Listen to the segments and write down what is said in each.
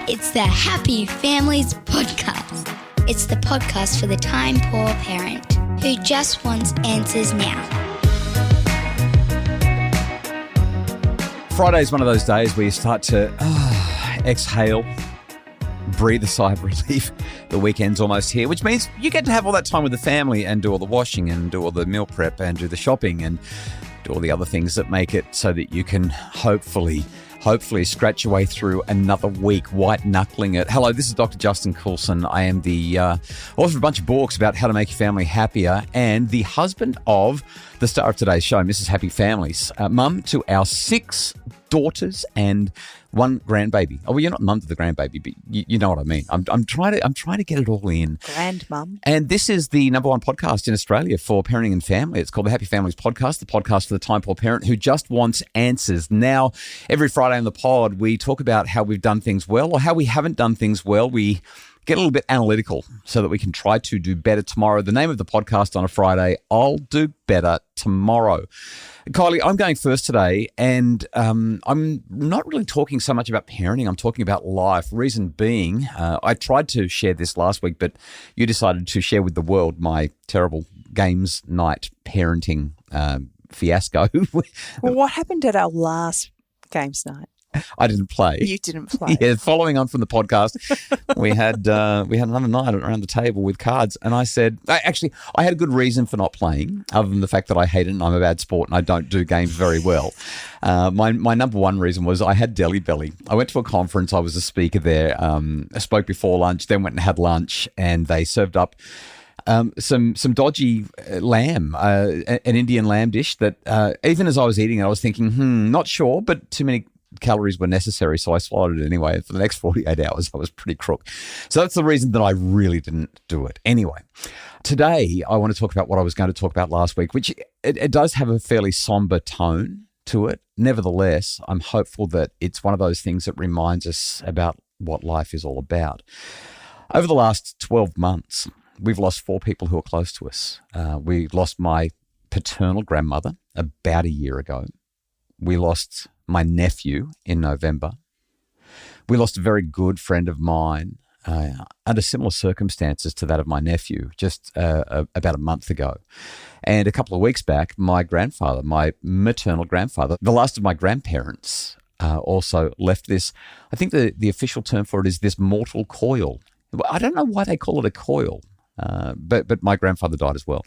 It's the Happy Families Podcast. It's the podcast for the time-poor parent who just wants answers now. Friday is one of those days where you start to exhale, breathe a sigh of relief. The weekend's almost here, which means you get to have all that time with the family and do all the washing and do all the meal prep and do the shopping and do all the other things that make it so that you can hopefully scratch your way through another week, white-knuckling it. Hello, this is Dr. Justin Coulson. I am the author of a bunch of books about how to make your family happier and the husband of the star of today's show, Mrs. Happy Families, mum to our 6 daughters and 1 grandbaby. Oh, well, you're not mum to the grandbaby, but you know what I mean. I'm trying to get it all in. Grandmum. And this is the number 1 podcast in Australia for parenting and family. It's called the Happy Families Podcast, the podcast for the time-poor parent who just wants answers. Now, every Friday on the pod, we talk about how we've done things well or how we haven't done things well. We get a little bit analytical so that we can try to do better tomorrow. The name of the podcast on a Friday, I'll Do Better Tomorrow. Kylie, I'm going first today, and I'm not really talking so much about parenting. I'm talking about life. Reason being, I tried to share this last week, but you decided to share with the world my terrible games night parenting fiasco. Well, what happened at our last games night? I didn't play. You didn't play. Yeah, following on from the podcast, we had another night around the table with cards, and I said, I had a good reason for not playing, other than the fact that I hate it and I'm a bad sport and I don't do games very well. My number 1 reason was I had Deli Belly. I went to a conference. I was a speaker there. I spoke before lunch, then went and had lunch, and they served up some dodgy lamb, an Indian lamb dish that even as I was eating it, I was thinking, not sure, but too many calories were necessary, so I swallowed it anyway. For the next 48 hours, I was pretty crook. So that's the reason that I really didn't do it. Anyway, today I want to talk about what I was going to talk about last week, which it does have a fairly somber tone to it. Nevertheless, I'm hopeful that it's one of those things that reminds us about what life is all about. Over the last 12 months, we've lost 4 people who are close to us. We lost my paternal grandmother about a year ago. We lost my nephew in November. We lost a very good friend of mine under similar circumstances to that of my nephew just about a month ago. And a couple of weeks back, my grandfather, my maternal grandfather, the last of my grandparents, also left this. I think the official term for it is this mortal coil. I don't know why they call it a coil, but my grandfather died as well.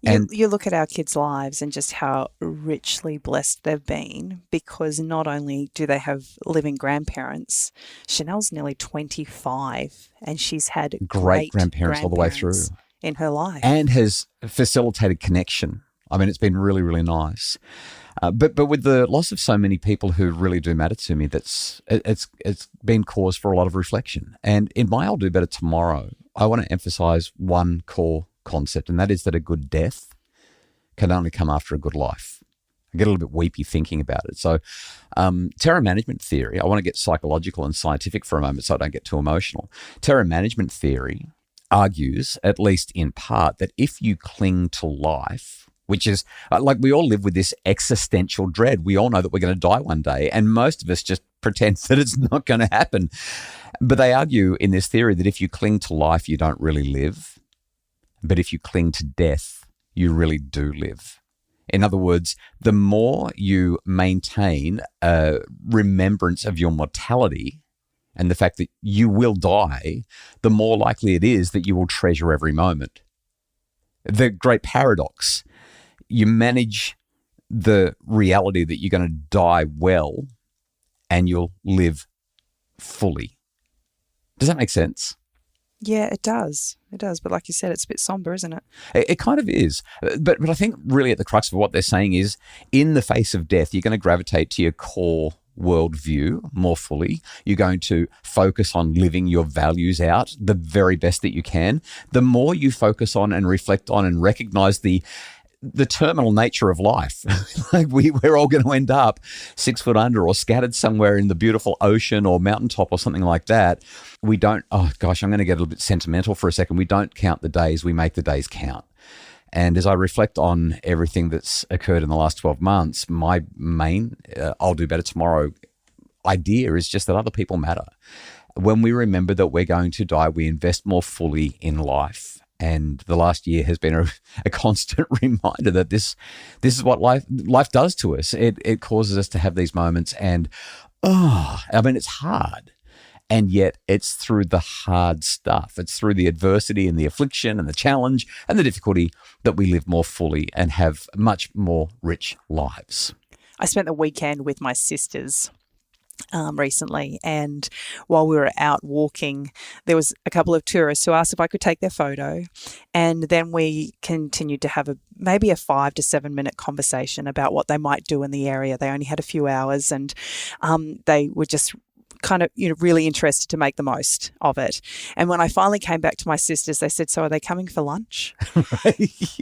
And you look at our kids' lives and just how richly blessed they've been, because not only do they have living grandparents, Chanel's nearly 25 and she's had great grandparents all the way through in her life. And has facilitated connection. I mean, it's been really, really nice. But with the loss of so many people who really do matter to me, it's been cause for a lot of reflection. And in my I'll Do Better Tomorrow, I want to emphasize one core concept, and that is that a good death can only come after a good life. I get a little bit weepy thinking about it. So terror management theory, I want to get psychological and scientific for a moment so I don't get too emotional. Terror management theory argues, at least in part, that if you cling to life, which is like we all live with this existential dread. We all know that we're going to die one day, and most of us just pretend that it's not going to happen. But they argue in this theory that if you cling to life, you don't really live. But if you cling to death, you really do live. In other words, the more you maintain a remembrance of your mortality and the fact that you will die, the more likely it is that you will treasure every moment. The great paradox, you manage the reality that you're going to die well and you'll live fully. Does that make sense? Yeah, it does. It does. But like you said, it's a bit somber, isn't it? It kind of is. But I think really at the crux of what they're saying is in the face of death, you're going to gravitate to your core worldview more fully. You're going to focus on living your values out the very best that you can. The more you focus on and reflect on and recognize the terminal nature of life. Like we're all going to end up 6 foot under or scattered somewhere in the beautiful ocean or mountaintop or something like that. We don't, oh gosh, I'm going to get a little bit sentimental for a second. We don't count the days, we make the days count. And as I reflect on everything that's occurred in the last 12 months, my main I'll Do Better Tomorrow idea is just that other people matter. when we remember that we're going to die, we invest more fully in life. And the last year has been a constant reminder that this is what life does to us. It causes us to have these moments, and it's hard. And yet it's through the hard stuff. It's through the adversity and the affliction and the challenge and the difficulty that we live more fully and have much more rich lives. I spent the weekend with my sisters recently, and while we were out walking, there was a couple of tourists who asked if I could take their photo, and then we continued to have maybe a 5 to 7 minute conversation about what they might do in the area. They only had a few hours, and they were just kind of, really interested to make the most of it. And when I finally came back to my sisters, they said, "So are they coming for lunch?"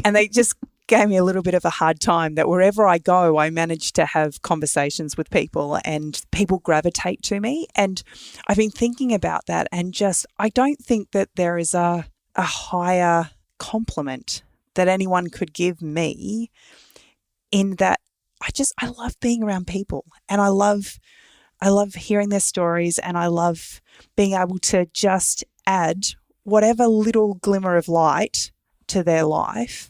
And they just gave me a little bit of a hard time that wherever I go, I manage to have conversations with people and people gravitate to me. And I've been thinking about that, and I don't think that there is a higher compliment that anyone could give me, in that I love being around people, and I love hearing their stories, and I love being able to just add whatever little glimmer of light to their life,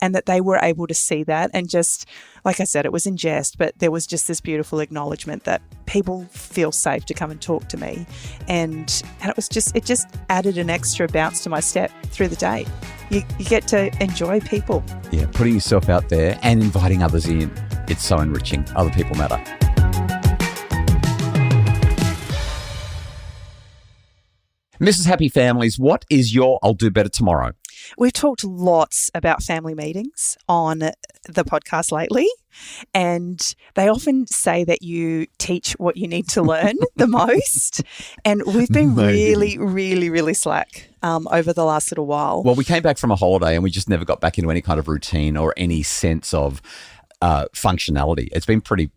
and that they were able to see that. And just, like I said, it was in jest, but there was just this beautiful acknowledgement that people feel safe to come and talk to me. And it just added an extra bounce to my step through the day. You get to enjoy people. Yeah, putting yourself out there and inviting others in. It's so enriching. Other people matter. Mrs. Happy Families, what is your I'll Do Better Tomorrow? We've talked lots about family meetings on the podcast lately, and they often say that you teach what you need to learn the most. And we've been really, really, really slack over the last little while. Well, we came back from a holiday and we just never got back into any kind of routine or any sense of functionality. It's been pretty,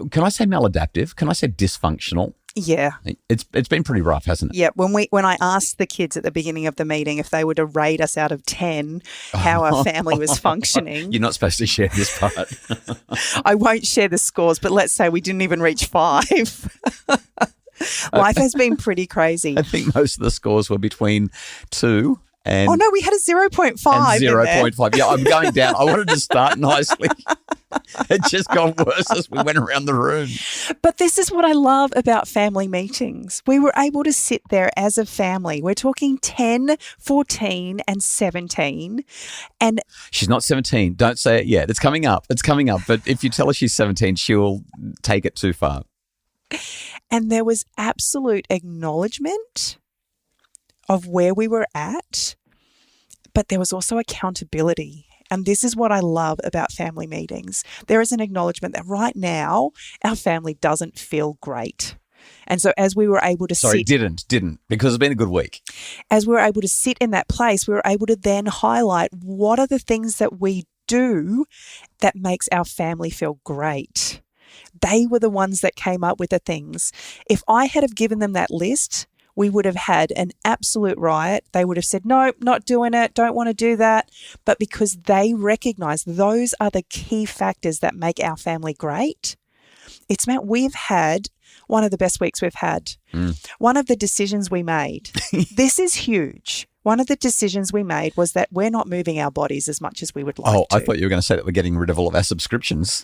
can I say maladaptive? Can I say dysfunctional? Yeah. It's been pretty rough, hasn't it? Yeah. When I asked the kids at the beginning of the meeting if they were to rate us out of 10 how our family was functioning. You're not supposed to share this part. I won't share the scores, but let's say we didn't even reach 5. Life has been pretty crazy. I think most of the scores were between 2 and... Oh, no, we had a 0.5 and 0.5. Yeah, I'm going down. I wanted to start nicely. It just got worse as we went around the room. But this is what I love about family meetings. We were able to sit there as a family. We're talking 10, 14 and 17. And she's not 17. Don't say it yet. It's coming up. But if you tell her she's 17, she'll take it too far. And there was absolute acknowledgement of where we were at, but there was also accountability. And this is what I love about family meetings. There is an acknowledgement that right now our family doesn't feel great. And so as we were able to didn't, because it's been a good week. As we were able to sit in that place, we were able to then highlight what are the things that we do that makes our family feel great. They were the ones that came up with the things. If I had have given them that list, we would have had an absolute riot. They would have said, no, not doing it, don't want to do that. But because they recognize those are the key factors that make our family great, it's meant we've had one of the best weeks we've had. One of the decisions we made, this is huge. One of the decisions we made was that we're not moving our bodies as much as we would like to. I thought you were going to say that we're getting rid of all of our subscriptions.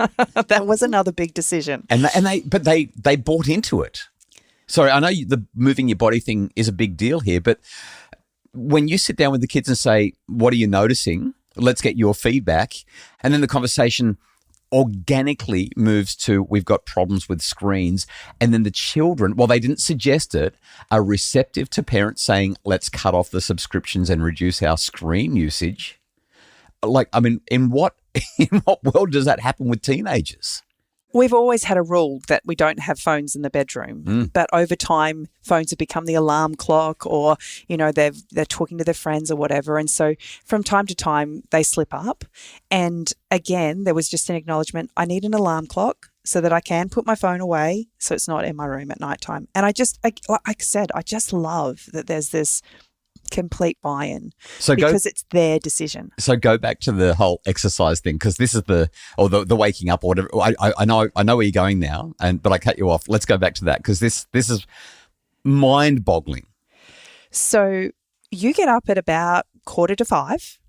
That was another big decision. And they bought into it. Sorry, I know the moving your body thing is a big deal here, but when you sit down with the kids and say, what are you noticing? Let's get your feedback. And then the conversation organically moves to, we've got problems with screens. And then the children, well, they didn't suggest it, are receptive to parents saying, let's cut off the subscriptions and reduce our screen usage. In what world does that happen with teenagers? We've always had a rule that we don't have phones in the bedroom, but over time, phones have become the alarm clock, or they're talking to their friends or whatever, and so from time to time they slip up. And again, there was just an acknowledgement: I need an alarm clock so that I can put my phone away, so it's not in my room at nighttime. And like I said, I just love that there's this complete buy-in because it's their decision. So go back to the whole exercise thing, because this is the waking up or whatever. I know where you're going now, but I cut you off. Let's go back to that, because this is mind-boggling. So you get up at about 4:45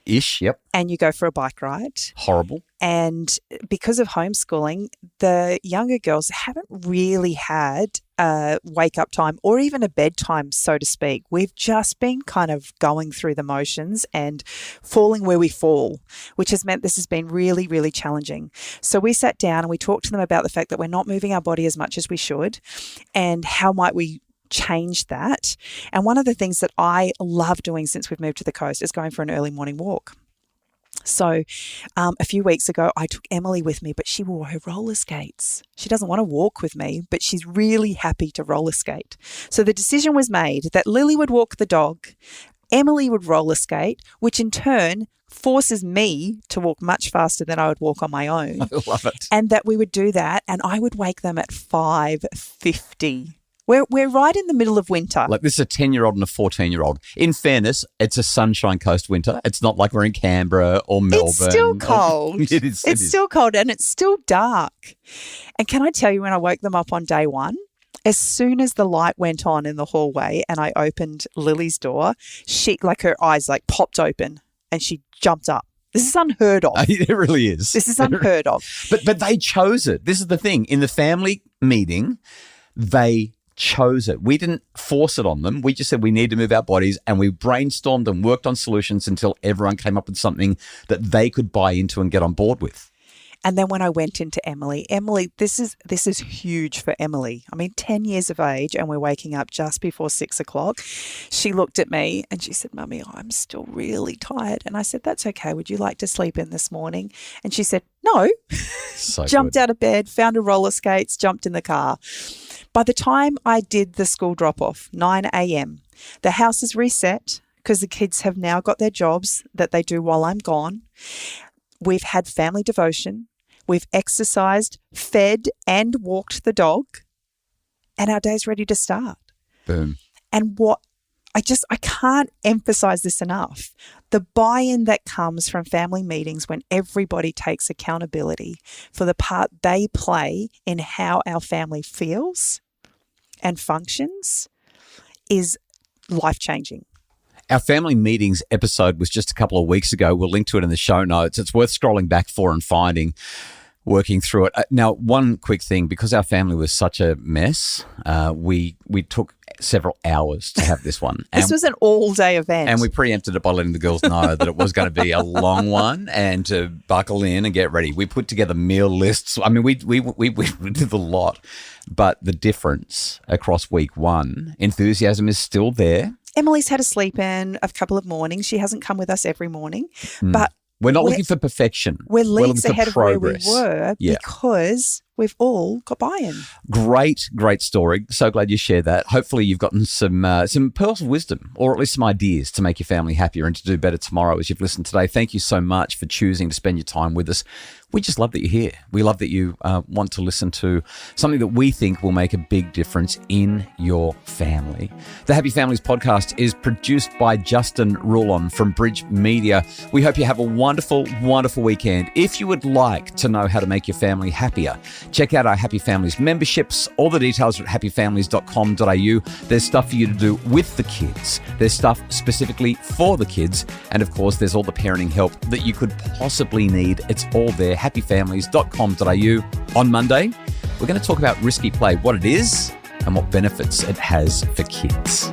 Ish, yep. and you go for a bike ride. Horrible. And because of homeschooling, the younger girls haven't really had a wake-up time or even a bedtime, so to speak. We've just been kind of going through the motions and falling where we fall, which has meant this has been really, really challenging. So we sat down and we talked to them about the fact that we're not moving our body as much as we should and how might we change that. And one of the things that I love doing since we've moved to the coast is going for an early morning walk. So a few weeks ago, I took Emily with me, but she wore her roller skates. She doesn't want to walk with me, but she's really happy to roller skate. So the decision was made that Lily would walk the dog, Emily would roller skate, which in turn forces me to walk much faster than I would walk on my own. I love it. And that we would do that, and I would wake them at 5:50. We're right in the middle of winter. Like this is a 10-year-old and a 14-year-old. In fairness, it's a Sunshine Coast winter. It's not like we're in Canberra or Melbourne. It's still cold. It is. It's still cold and it's still dark. And can I tell you, when I woke them up on day one, as soon as the light went on in the hallway and I opened Lily's door, her eyes popped open and she jumped up. This is unheard of. It really is. This is unheard of. But they chose it. This is the thing. In the family meeting, they chose it. We didn't force it on them. We just said we need to move our bodies, and we brainstormed and worked on solutions until everyone came up with something that they could buy into and get on board with. And then when I went into Emily, this is huge for Emily. I mean, 10 years of age and we're waking up just before 6 o'clock. She looked at me and she said, "Mummy, I'm still really tired." And I said, "That's okay. Would you like to sleep in this morning?" And she said, "No." So jumped good. out of bed, found her roller skates, jumped in the car. By the time I did the school drop-off, 9 a.m., the house is reset because the kids have now got their jobs that they do while I'm gone. We've had family devotion. We've exercised, fed and walked the dog. And our day's ready to start. Boom. And I can't emphasize this enough. The buy-in that comes from family meetings when everybody takes accountability for the part they play in how our family feels and functions is life-changing. Our family meetings episode was just a couple of weeks ago. We'll link to it in the show notes. It's worth scrolling back for and finding, working through it. Now, one quick thing, because our family was such a mess, we took several hours to have this one. This was an all-day event. And we preempted it by letting the girls know that it was going to be a long one and to buckle in and get ready. We put together meal lists. I mean, we did a lot, but the difference across week one, enthusiasm is still there. Emily's had a sleep in a couple of mornings. She hasn't come with us every morning, but we're not looking for perfection. We're leagues ahead of where we progress. were because we've all got buy-in. Great story. So glad you shared that. Hopefully you've gotten some pearls of wisdom, or at least some ideas to make your family happier and to do better tomorrow as you've listened today. Thank you so much for choosing to spend your time with us. We just love that you're here. We love that you want to listen to something that we think will make a big difference in your family. The Happy Families podcast is produced by Justin Rulon from Bridge Media. We hope you have a wonderful, wonderful weekend. If you would like to know how to make your family happier, check out our Happy Families memberships. All the details are at happyfamilies.com.au. There's stuff for you to do with the kids. There's stuff specifically for the kids. And of course, there's all the parenting help that you could possibly need. It's all there. happyfamilies.com.au. On Monday, we're going to talk about risky play, what it is and what benefits it has for kids.